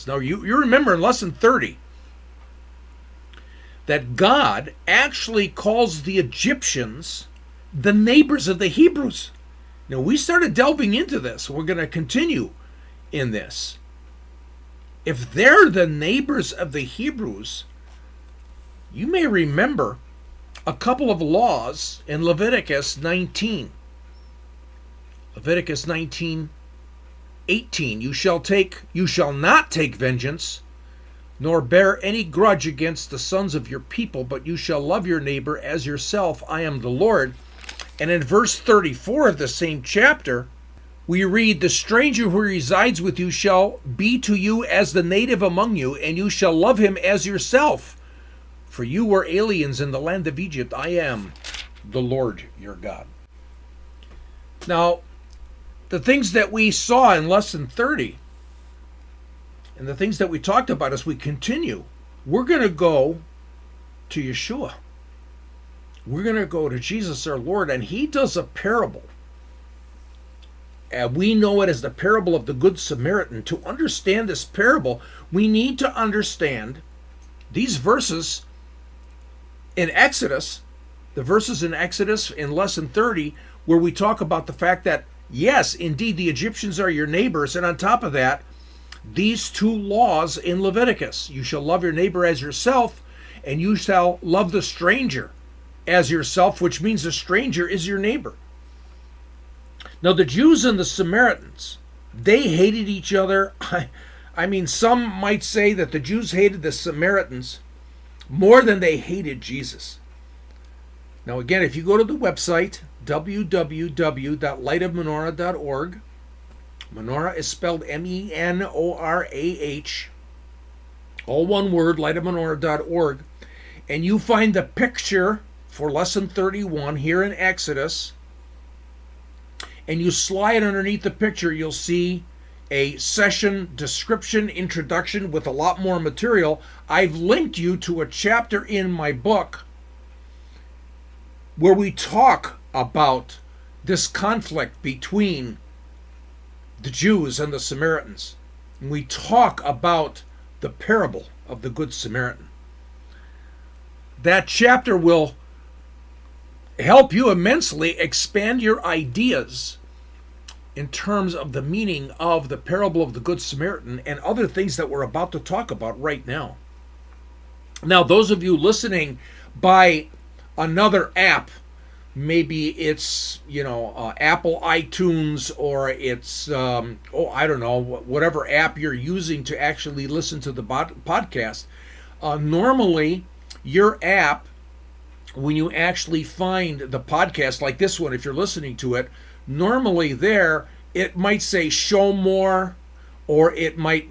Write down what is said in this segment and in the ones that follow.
Hebrews. Now, you remember in Lesson 30 that God actually calls the Egyptians the neighbors of the Hebrews. Now, we started delving into this. We're going to continue in this. If they're the neighbors of the Hebrews, you may remember a couple of laws in Leviticus 19. Leviticus 19:18. You shall not take vengeance, nor bear any grudge against the sons of your people, but you shall love your neighbor as yourself. I am the Lord. And in verse 34 of the same chapter, we read, the stranger who resides with you shall be to you as the native among you, and you shall love him as yourself. For you were aliens in the land of Egypt. I am the Lord your God. Now, the things that we saw in Lesson 30 and the things that we talked about as we continue, we're going to go to Yeshua. We're going to go to Jesus our Lord, and he does a parable. And we know it as the parable of the Good Samaritan. To understand this parable, we need to understand these verses in Exodus, the verses in Exodus in Lesson 30, where we talk about the fact that, yes, indeed, the Egyptians are your neighbors, and on top of that, these two laws in Leviticus. You shall love your neighbor as yourself, and you shall love the stranger as yourself, which means the stranger is your neighbor. Now, the Jews and the Samaritans, they hated each other. I mean, some might say that the Jews hated the Samaritans more than they hated Jesus. Now, again, if you go to the website, www.lightofmenorah.org, Menorah is spelled Menorah, all one word, lightofmenorah.org, and you find the picture for Lesson 31 here in Exodus, and you slide underneath the picture, you'll see a session description introduction with a lot more material. I've linked you to a chapter in my book where we talk about this conflict between the Jews and the Samaritans. And we talk about the parable of the Good Samaritan. That chapter will help you immensely expand your ideas in terms of the meaning of the parable of the Good Samaritan and other things that we're about to talk about right now. Now, those of you listening by another app, maybe it's, Apple iTunes, or it's, I don't know, whatever app you're using to actually listen to the podcast. Normally, your app, when you actually find the podcast like this one, if you're listening to it, normally there, it might say show more, or it might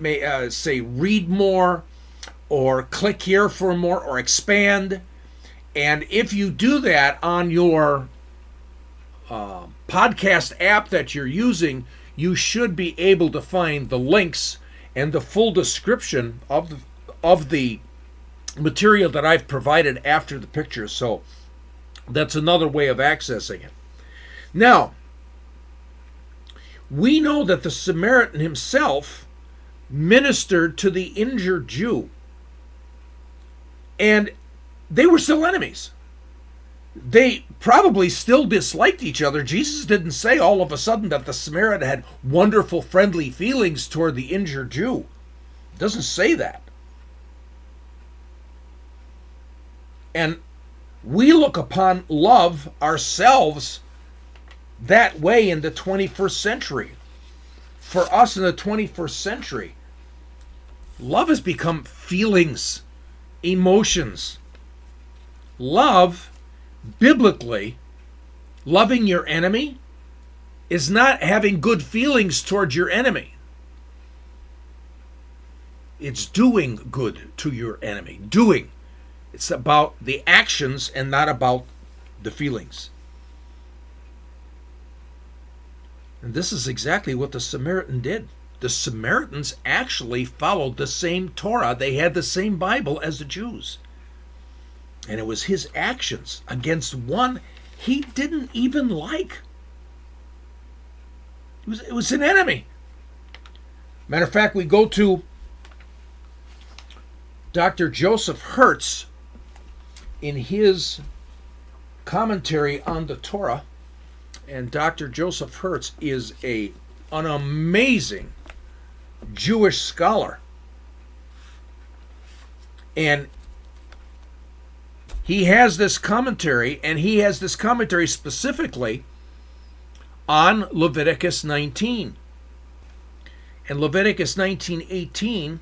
say read more, or click here for more, or expand. And if you do that on your podcast app that you're using, you should be able to find the links and the full description of the material that I've provided after the picture. So that's another way of accessing it. Now, we know that the Samaritan himself ministered to the injured Jew, and they were still enemies. They probably still disliked each other. Jesus didn't say all of a sudden that the Samaritan had wonderful, friendly feelings toward the injured Jew. It doesn't say that. And we look upon love ourselves that way in the 21st century. For us in the 21st century, love has become feelings, emotions. Love, biblically, loving your enemy is not having good feelings towards your enemy. It's doing good to your enemy. Doing. It's about the actions and not about the feelings. And this is exactly what the Samaritan did. The Samaritans actually followed the same Torah. They had the same Bible as the Jews. And it was his actions against one he didn't even like. It was an enemy. Matter of fact, we go to Dr. Joseph Hertz, in his commentary on the Torah, and Dr. Joseph Hertz is an amazing Jewish scholar. And he has this commentary, specifically on Leviticus 19. In Leviticus 19:18,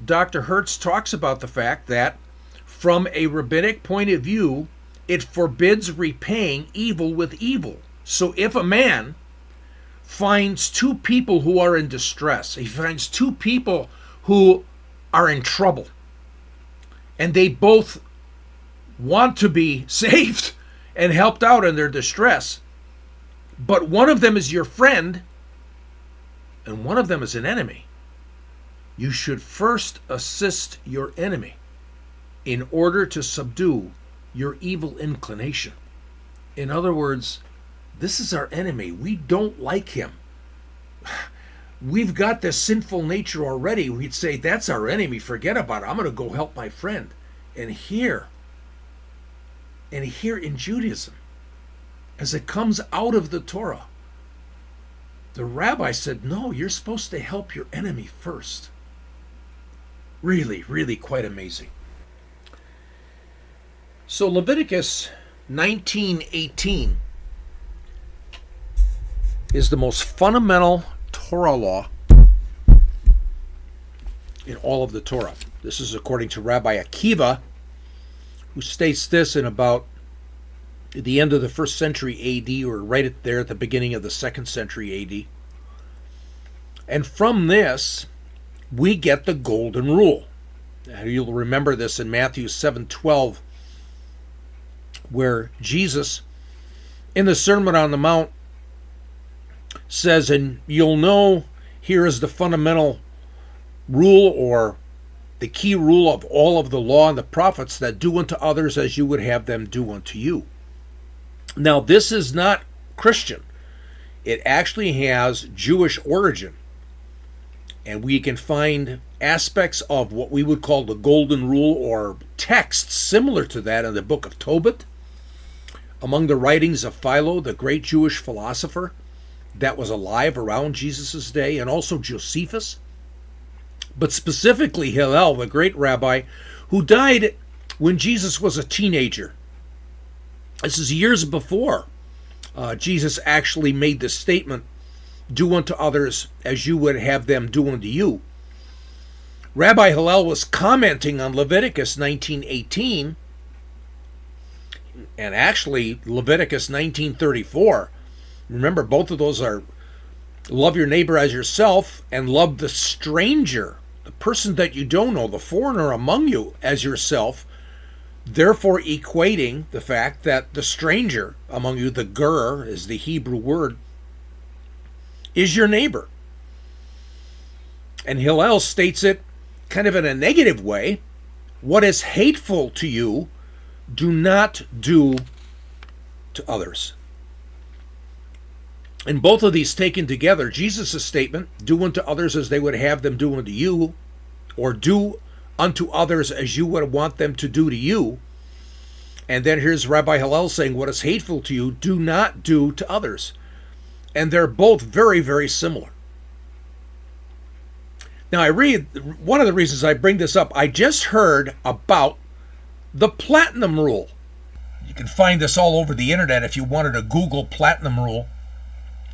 Dr. Hertz talks about the fact that from a rabbinic point of view, it forbids repaying evil with evil. So if a man finds two people who are in distress, he finds two people who are in trouble, and they both want to be saved and helped out in their distress, but one of them is your friend and one of them is an enemy, you should first assist your enemy in order to subdue your evil inclination. In other words, this is our enemy. We don't like him. We've got this sinful nature already. We'd say, that's our enemy. Forget about it. I'm going to go help my friend. And here in Judaism, as it comes out of the Torah, the rabbi said, no, you're supposed to help your enemy first. Really, really quite amazing. So Leviticus 19:18 is the most fundamental Torah law in all of the Torah. This is according to Rabbi Akiva, who states this in about the end of the 1st century AD, or right there at the beginning of the 2nd century AD. And from this, we get the golden rule. Now, you'll remember this in Matthew 7:12, where Jesus, in the Sermon on the Mount, says, and you'll know, here is the fundamental rule, or the key rule of all of the law and the prophets, that do unto others as you would have them do unto you. Now, this is not Christian. It actually has Jewish origin. And we can find aspects of what we would call the golden rule, or texts similar to that, in the book of Tobit, among the writings of Philo, the great Jewish philosopher that was alive around Jesus' day, and also Josephus, but specifically Hillel, the great rabbi, who died when Jesus was a teenager. This is years before Jesus actually made the statement, do unto others as you would have them do unto you. Rabbi Hillel was commenting on Leviticus 19:18, and actually Leviticus 19:34. Remember, both of those are love your neighbor as yourself and love the stranger, the person that you don't know, the foreigner among you, as yourself, therefore equating the fact that the stranger among you, the ger is the Hebrew word, is your neighbor. And Hillel states it kind of in a negative way. What is hateful to you, do not do to others. And both of these taken together, Jesus' statement, do unto others as they would have them do unto you, or do unto others as you would want them to do to you. And then here's Rabbi Hillel saying, what is hateful to you, do not do to others. And they're both very, very similar. Now, one of the reasons I bring this up, I just heard about the platinum rule. You can find this all over the internet if you wanted to Google platinum rule.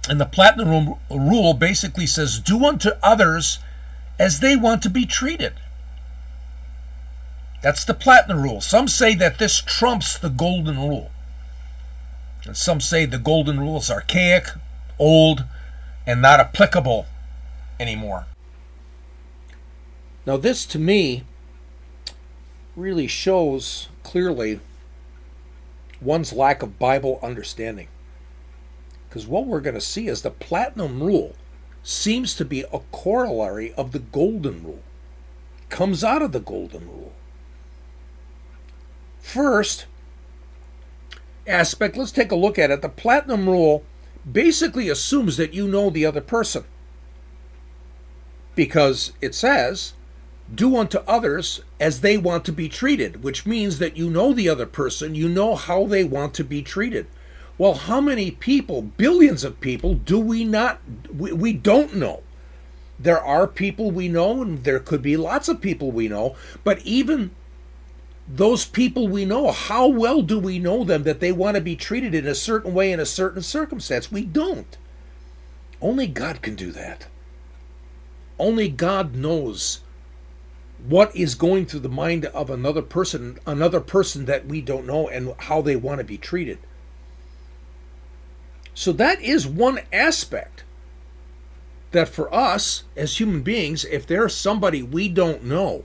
And the platinum rule basically says, do unto others as they want to be treated. That's the platinum rule. Some say that this trumps the golden rule. And some say the golden rule is archaic, old, and not applicable anymore. Now, this to me really shows clearly one's lack of Bible understanding. Because what we're going to see is the platinum rule seems to be a corollary of the golden rule. It comes out of the golden rule. First aspect, let's take a look at it. The platinum rule basically assumes that you know the other person. Because it says, do unto others as they want to be treated, which means that you know the other person, you know how they want to be treated. Well, how many people, billions of people, do we not, we don't know? There are people we know, and there could be lots of people we know, but even those people we know, how well do we know them that they want to be treated in a certain way in a certain circumstance? We don't. Only God can do that. Only God knows what is going through the mind of another person that we don't know, and how they want to be treated. So that is one aspect that for us as human beings, if there's somebody we don't know,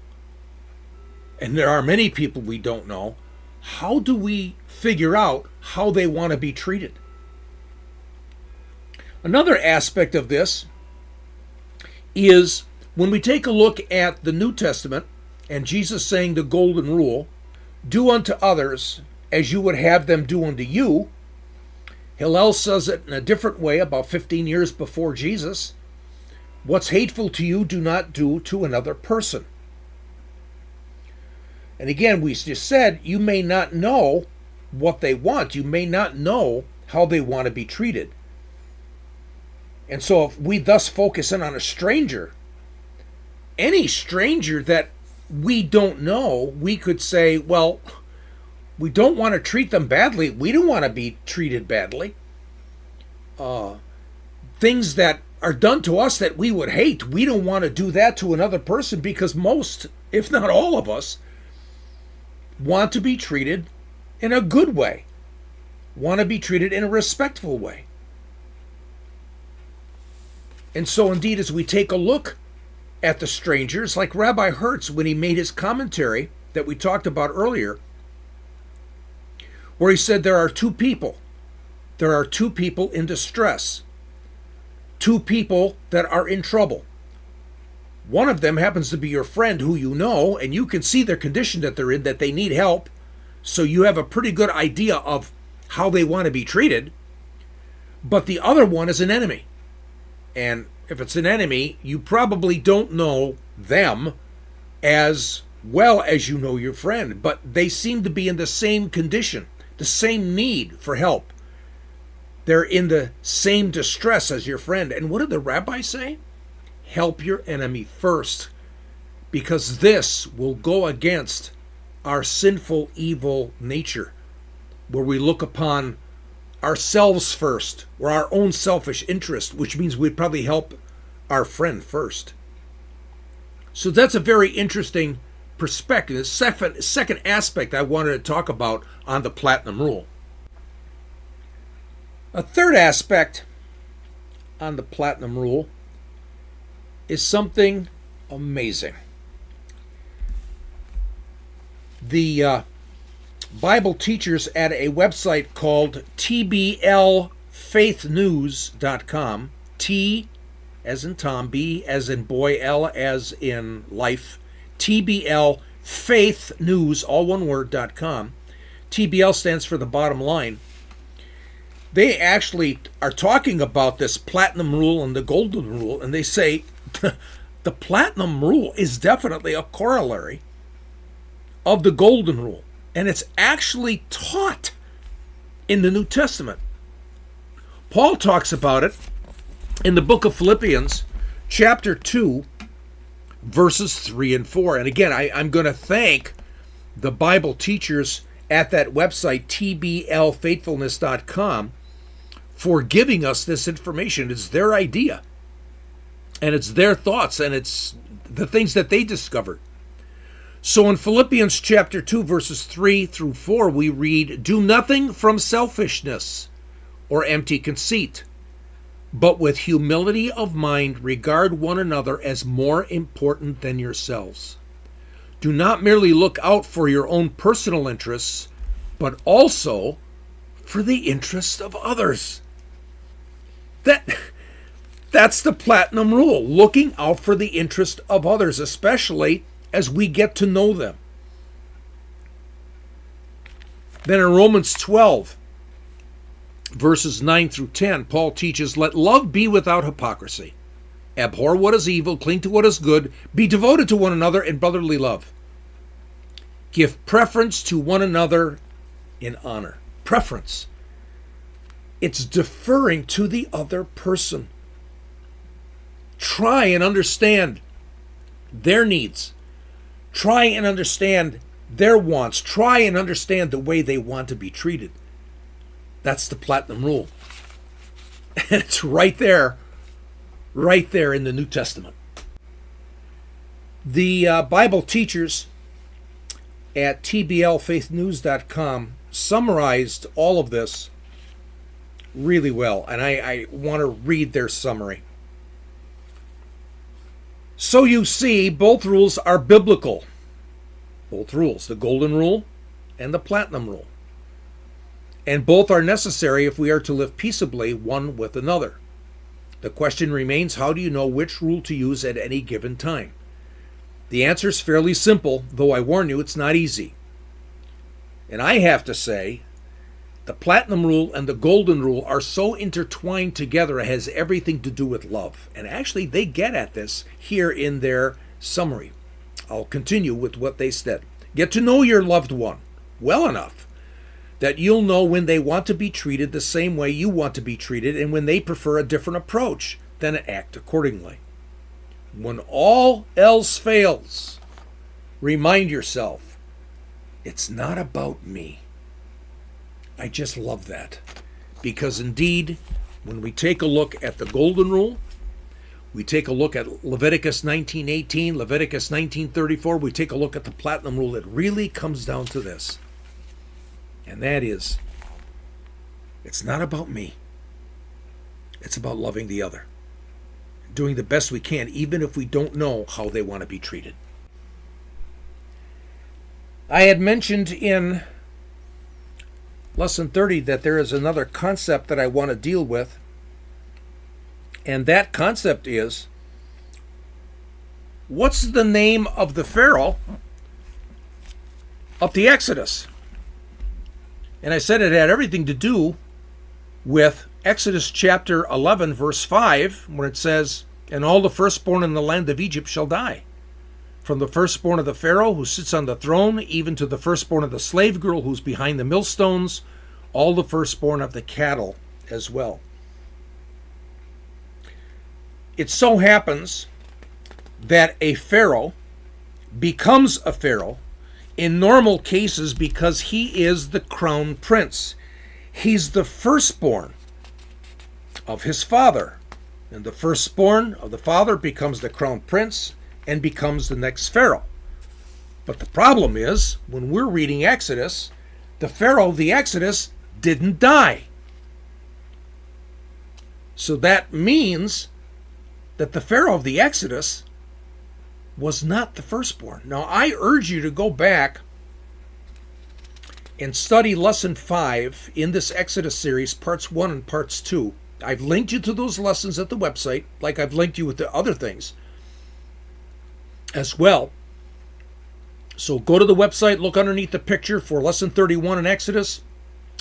and there are many people we don't know, how do we figure out how they want to be treated? Another aspect of this is when we take a look at the New Testament and Jesus saying the golden rule, do unto others as you would have them do unto you. Hillel says it in a different way about 15 years before Jesus. What's hateful to you, do not do to another person. And again, we just said, you may not know what they want. You may not know how they want to be treated. And so if we thus focus in on a stranger, any stranger that we don't know, we could say, well, we don't want to treat them badly. We don't want to be treated badly. Things that are done to us that we would hate, we don't want to do that to another person, because most, if not all of us, want to be treated in a good way, want to be treated in a respectful way. And so indeed, as we take a look at the strangers, like Rabbi Hertz, when he made his commentary that we talked about earlier, where he said there are two people. There are two people in distress. Two people that are in trouble. One of them happens to be your friend who you know, and you can see their condition that they're in, that they need help. So you have a pretty good idea of how they want to be treated. But the other one is an enemy. And if it's an enemy, you probably don't know them as well as you know your friend. But they seem to be in the same condition, the same need for help. They're in the same distress as your friend. And what did the rabbi say? Help your enemy first, because this will go against our sinful, evil nature, where we look upon ourselves first, or our own selfish interest, which means we'd probably help our friend first. So that's a very interesting perspective. The second aspect I wanted to talk about on the Platinum Rule. A third aspect on the Platinum Rule is something amazing. The Bible teachers at a website called tblfaithnews.com, T as in Tom, B as in boy, L as in life, tblfaithnews, all one word.com. TBL stands for the bottom line. They actually are talking about this Platinum Rule and the Golden Rule, and they say the Platinum Rule is definitely a corollary of the Golden Rule, and it's actually taught in the New Testament. Paul talks about it in the book of Philippians, chapter 2, verses 3 and 4. And again, I'm going to thank the Bible teachers at that website, tblfaithfulness.com, for giving us this information. It's their idea, and it's their thoughts, and it's the things that they discovered. So in Philippians chapter 2, verses 3 through 4, we read, "Do nothing from selfishness or empty conceit, but with humility of mind regard one another as more important than yourselves. Do not merely look out for your own personal interests, but also for the interests of others." That's the Platinum Rule, looking out for the interest of others, especially as we get to know them. Then in Romans 12, verses 9 through 10, Paul teaches, "Let love be without hypocrisy. Abhor what is evil, cling to what is good, be devoted to one another in brotherly love. Give preference to one another in honor. Preference. It's deferring to the other person. Try and understand their needs. Try and understand their wants. Try and understand the way they want to be treated. That's the platinum rule. And it's right there in the New Testament. The Bible teachers at tblfaithnews.com summarized all of this really well, and I want to read their summary. So you see, both rules are biblical. Both rules, the golden rule and the platinum rule. And both are necessary if we are to live peaceably one with another. The question remains, how do you know which rule to use at any given time? The answer is fairly simple, though I warn you, it's not easy. And I have to say, the platinum rule and the golden rule are so intertwined together, it has everything to do with love. And actually, they get at this here in their summary. I'll continue with what they said. Get to know your loved one well enough that you'll know when they want to be treated the same way you want to be treated and when they prefer a different approach, then act accordingly. When all else fails, remind yourself, it's not about me. I just love that. Because indeed, when we take a look at the golden rule, we take a look at Leviticus 19:18, Leviticus 19:34, we take a look at the platinum rule, it really comes down to this. And that is, it's not about me. It's about loving the other. Doing the best we can, even if we don't know how they want to be treated. I had mentioned in Lesson 30 that there is another concept that I want to deal with. And that concept is, what's the name of the Pharaoh of the Exodus? And I said it had everything to do with Exodus chapter 11, verse 5, when it says, and all the firstborn in the land of Egypt shall die. From the firstborn of the Pharaoh who sits on the throne, even to the firstborn of the slave girl who's behind the millstones, all the firstborn of the cattle as well. It so happens that a Pharaoh becomes a Pharaoh in normal cases because he is the crown prince. He's the firstborn of his father. And the firstborn of the father becomes the crown prince and becomes the next Pharaoh. But the problem is, when we're reading Exodus, the Pharaoh of the Exodus didn't die. So that means that the Pharaoh of the Exodus was not the firstborn. Now, I urge you to go back and study Lesson 5 in this Exodus series, Parts 1 and Parts 2. I've linked you to those lessons at the website, like I've linked you with the other things as well. So go to the website, look underneath the picture for Lesson 31 in Exodus.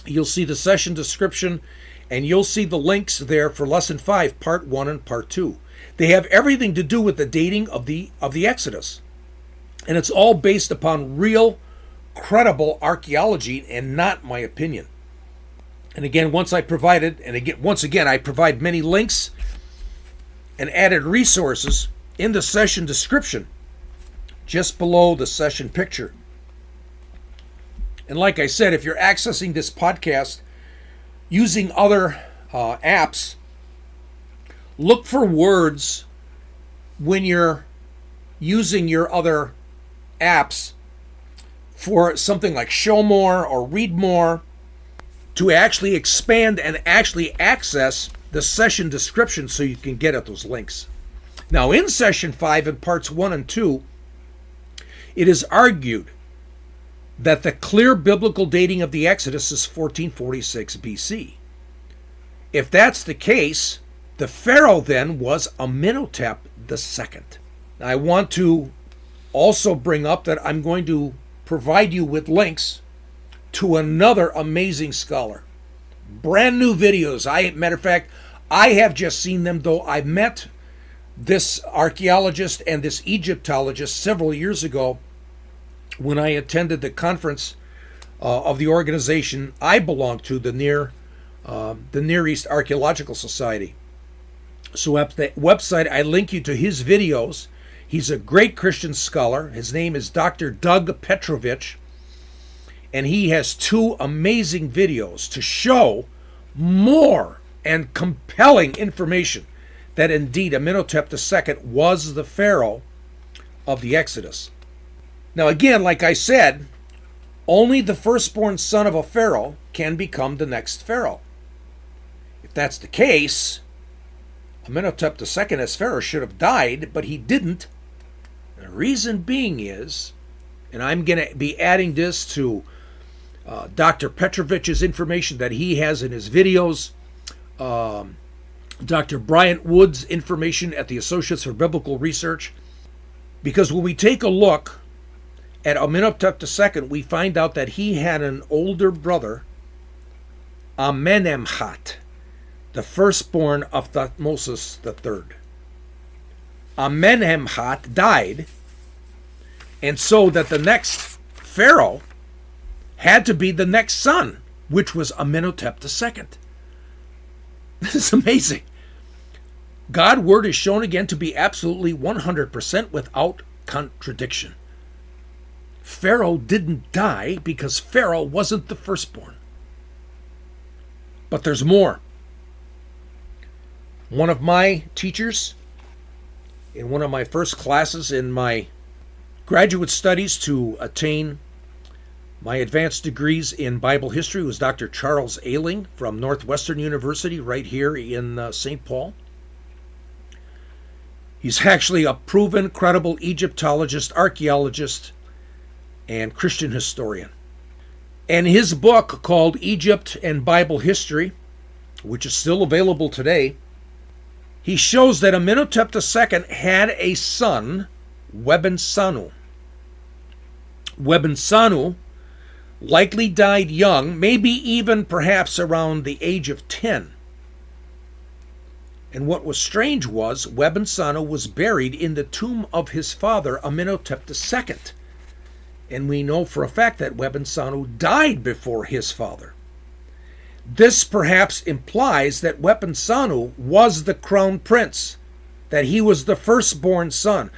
You'll see the session description, and you'll see the links there for Lesson 5, Part 1 and Part 2. They have everything to do with the dating of the Exodus. And it's all based upon real, credible archaeology and not my opinion. And again, once again, I provide many links and added resources in the session description, just below the session picture. And like I said, if you're accessing this podcast using other apps, look for words when you're using your other apps for something like show more or read more, to actually expand and actually access the session description so you can get at those links. Now, in Session 5 in Parts 1 and 2, it is argued that the clear biblical dating of the Exodus is 1446 BC. If that's the case, the Pharaoh then was Amenhotep II. Now, I want to also bring up that I'm going to provide you with links to another amazing scholar. Brand new videos. Matter of fact, I have just seen them, though I met this archaeologist and this Egyptologist several years ago when I attended the conference of the organization I belong to, the Near East Archaeological Society. So at the website, I link you to his videos. He's a great Christian scholar. His name is Dr. Doug Petrovich, and he has 2 amazing videos to show more and compelling information that indeed Amenhotep II was the Pharaoh of the Exodus. Now again, like I said, only the firstborn son of a Pharaoh can become the next Pharaoh. If that's the case, Amenhotep II as Pharaoh should have died, but he didn't. The reason being is, and I'm going to be adding this to Dr. Petrovich's information that he has in his videos, Dr. Bryant Wood's information at the Associates for Biblical Research, because when we take a look at Amenhotep II, we find out that he had an older brother, Amenemhat, the firstborn of Thutmose III. Amenemhat died, and so that the next Pharaoh had to be the next son, which was Amenhotep II. This is amazing. God's word is shown again to be absolutely 100% without contradiction. Pharaoh didn't die because Pharaoh wasn't the firstborn. But there's more. One of my teachers in one of my first classes in my graduate studies to attain my advanced degrees in Bible history was Dr. Charles Ailing from Northwestern University right here in St. Paul. He's actually a proven, credible Egyptologist, archaeologist, and Christian historian. And his book called Egypt and Bible History, which is still available today, he shows that Amenhotep II had a son, Webensanu. Webensanu likely died young, maybe even perhaps around the age of 10. And what was strange was Webensanu was buried in the tomb of his father, Amenhotep II. And we know for a fact that Webensanu died before his father. This perhaps implies that Webensanu was the crown prince, that he was the firstborn son.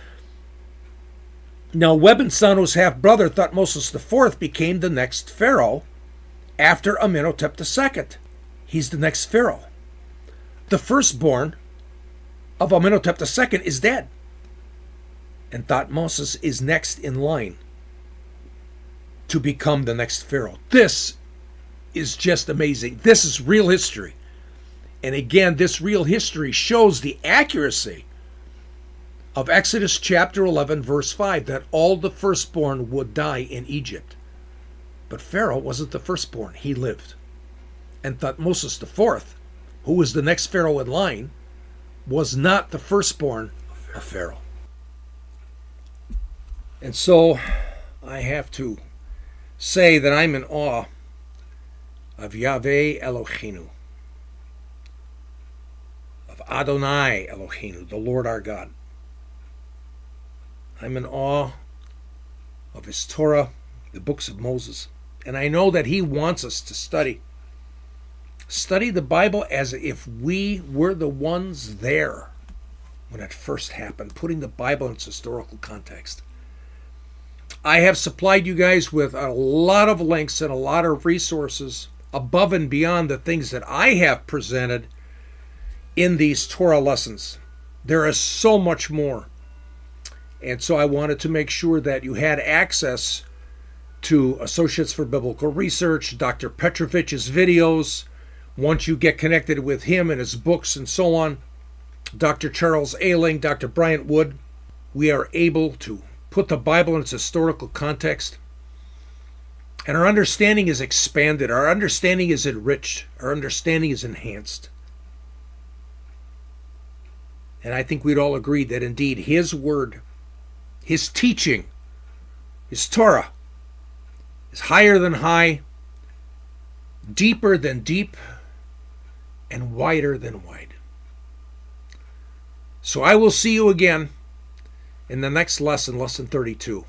Now, Webensanu's half-brother, Thutmose IV, became the next pharaoh after Amenhotep II. He's the next pharaoh. The firstborn of Amenhotep II is dead, and Thutmose is next in line to become the next pharaoh. This is just amazing. This is real history. And again, this real history shows the accuracy of Exodus chapter 11, verse 5, that all the firstborn would die in Egypt. But Pharaoh wasn't the firstborn. He lived. And Thutmose IV, who was the next pharaoh in line, was not the firstborn of Pharaoh. And so I have to say that I'm in awe of Yahweh Eloheinu, of Adonai Eloheinu, the Lord our God. I'm in awe of his Torah, the books of Moses. And I know that he wants us to study the Bible as if we were the ones there when it first happened, putting the Bible in its historical context. I have supplied you guys with a lot of links and a lot of resources above and beyond the things that I have presented in these Torah lessons. There is so much more. And so I wanted to make sure that you had access to Associates for Biblical Research, Dr. Petrovich's videos. Once you get connected with him and his books and so on, Dr. Charles Ailing, Dr. Bryant Wood, we are able to put the Bible in its historical context. And our understanding is expanded. Our understanding is enriched. Our understanding is enhanced. And I think we'd all agree that indeed his word, his teaching, his Torah, is higher than high, deeper than deep, and wider than wide. So I will see you again in the next lesson, lesson 32.